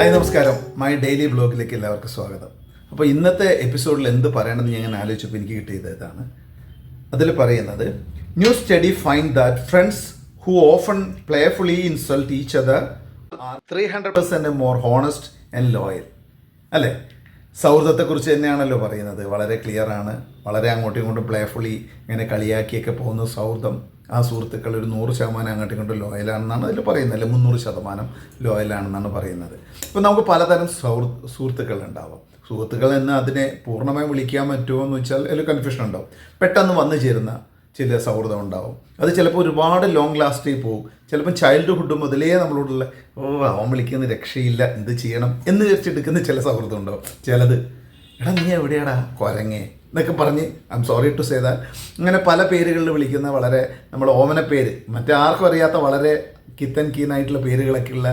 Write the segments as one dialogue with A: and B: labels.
A: Hi നമസ്കാരം, my daily ബ്ലോഗിലേക്ക് എല്ലാവർക്കും സ്വാഗതം. അപ്പോൾ ഇന്നത്തെ എപ്പിസോഡിൽ എന്ത് പറയണമെന്ന് ഞാൻ ആലോചിച്ചപ്പോൾ എനിക്ക് കിട്ടിയത് ഇതാണ്. അതിൽ പറയുന്നത്, new study find that friends who often playfully insult each other are 300% more honest and loyal. അല്ലേ? സൗഹൃദത്തെക്കുറിച്ച് തന്നെയാണല്ലോ പറയുന്നത്. വളരെ ക്ലിയർ ആണ്. വളരെ അങ്ങോട്ടും ഇങ്ങോട്ടും പ്ലേഫുള്ളി ഇങ്ങനെ കളിയാക്കിയൊക്കെ പോകുന്ന സൗഹൃദം, ആ സുഹൃത്തുക്കൾ ഒരു 100% അങ്ങോട്ടും ഇങ്ങോട്ടും ലോയലാണെന്നാണ് അതിൽ പറയുന്നത്. അല്ലെ 300% ലോയലാണെന്നാണ് പറയുന്നത്. ഇപ്പോൾ നമുക്ക് പലതരം സുഹൃത്തുക്കൾ ഉണ്ടാവാം. സുഹൃത്തുക്കൾ എന്ന് അതിനെ പൂർണ്ണമായും വിളിക്കാൻ പറ്റുമോ എന്ന് വെച്ചാൽ അതിൽ കൺഫ്യൂഷൻ ഉണ്ടാവും. പെട്ടെന്ന് വന്നു ചേരുന്ന ചില സൗഹൃദം ഉണ്ടാവും. അത് ചിലപ്പോൾ ഒരുപാട് ലോങ് ലാസ്റ്റിൽ പോകും. ചിലപ്പോൾ ചൈൽഡ്ഹുഡ് മുതലേ നമ്മളോടുള്ള അവൻ വിളിക്കുന്ന രക്ഷയില്ല, എന്ത് ചെയ്യണം എന്ന് വിചാരിച്ചെടുക്കുന്ന ചില സൗഹൃദം ഉണ്ടാവും. ചിലത് എടാ നീ എവിടെയാടാ കൊരങ്ങേ എന്നൊക്കെ പറഞ്ഞ് I am sorry to say that അങ്ങനെ പല പേരുകളിൽ വിളിക്കുന്ന വളരെ നമ്മൾ ഓമന പേര്, മറ്റാർക്കും അറിയാത്ത വളരെ കിത്തൻ കീനായിട്ടുള്ള പേരുകളൊക്കെയുള്ള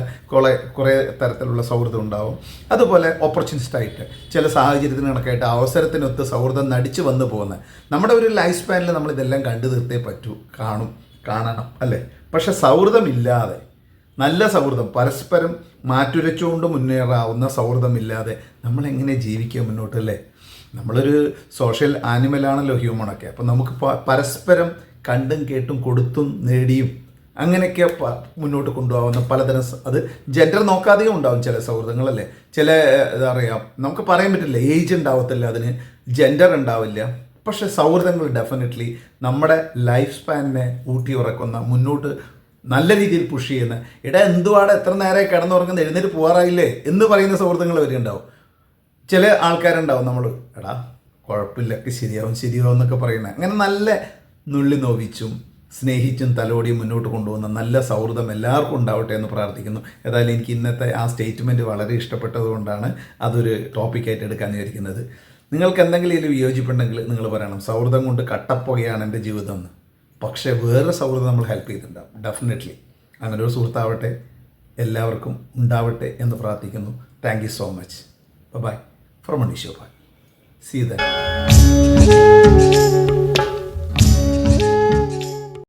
A: കുറേ തരത്തിലുള്ള സൗഹൃദം ഉണ്ടാവും. അതുപോലെ ഓപ്പർച്യൂണിസ്റ്റായിട്ട് ചില സാഹചര്യത്തിന് കണക്കായിട്ട് അവസരത്തിനൊത്ത് സൗഹൃദം നടിച്ചു വന്നു പോകുന്നത്. നമ്മുടെ ഒരു ലൈഫ് സ്പാനിൽ നമ്മൾ ഇതെല്ലാം കണ്ടു തീർത്തേ പറ്റൂ, കാണണം അല്ലേ? പക്ഷെ സൗഹൃദമില്ലാതെ, നല്ല സൗഹൃദം, പരസ്പരം മാറ്റുരച്ചുകൊണ്ട് മുന്നേറാവുന്ന സൗഹൃദമില്ലാതെ നമ്മളെങ്ങനെ ജീവിക്കുക മുന്നോട്ട്, അല്ലേ? നമ്മളൊരു സോഷ്യൽ ആനിമലാണല്ലോ ഹ്യൂമണൊക്കെ. അപ്പം നമുക്ക് പരസ്പരം കണ്ടും കേട്ടും കൊടുത്തും നേടിയും അങ്ങനെയൊക്കെ മുന്നോട്ട് കൊണ്ടുപോകുന്ന പലതരം, അത് ജെൻഡർ നോക്കാതെയും ഉണ്ടാവും ചില സൗഹൃദങ്ങളല്ലേ. ചില എന്താ പറയുക, നമുക്ക് പറയാൻ പറ്റില്ല, ഏജ് ഉണ്ടാവത്തില്ല, അതിന് ജെൻഡർ ഉണ്ടാവില്ല. പക്ഷേ സൗഹൃദങ്ങൾ ഡെഫിനറ്റ്ലി നമ്മുടെ ലൈഫ് സ്പാനിനെ ഊട്ടി ഉറക്കുന്ന, മുന്നോട്ട് നല്ല രീതിയിൽ പുഷ് ചെയ്യുന്ന, എന്തുവാടെ എത്ര നേരമായി കിടന്നുറങ്ങുന്ന, എഴുന്നേറ്റ് പോകാറായില്ലേ എന്ന് പറയുന്ന സൗഹൃദങ്ങൾ വരെയുണ്ടാവും. ചില ആൾക്കാരുണ്ടാവും നമ്മൾ കുഴപ്പമില്ല, ശരിയാവും എന്നൊക്കെ പറയുന്നത്. അങ്ങനെ നല്ല നുള്ളി നോവിച്ചും സ്നേഹിച്ചും തലോടിയും മുന്നോട്ട് കൊണ്ടുപോകുന്ന നല്ല സൗഹൃദം എല്ലാവർക്കും ഉണ്ടാവട്ടെ എന്ന് പ്രാർത്ഥിക്കുന്നു. ഏതായാലും എനിക്ക് ഇന്നത്തെ ആ സ്റ്റേറ്റ്മെൻറ്റ് വളരെ ഇഷ്ടപ്പെട്ടതുകൊണ്ടാണ് അതൊരു ടോപ്പിക്കായിട്ട് എടുക്കാൻ വിചാരിക്കുന്നത്. നിങ്ങൾക്ക് എന്തെങ്കിലും ഇതിൽ വിയോജിപ്പുണ്ടെങ്കിൽ നിങ്ങൾ പറയണം. സൗഹൃദം കൊണ്ട് കട്ടപ്പുകയാണ് എൻ്റെ ജീവിതം എന്ന്. പക്ഷേ വേറെ സൗഹൃദം നമ്മൾ ഹെൽപ്പ് ചെയ്തിട്ടുണ്ടാവും. ഡെഫിനറ്റ്ലി അങ്ങനെ ഒരു സുഹൃത്താവട്ടെ, എല്ലാവർക്കും ഉണ്ടാവട്ടെ എന്ന് പ്രാർത്ഥിക്കുന്നു. Thank you so much. Bye-bye from Anisha. See you then.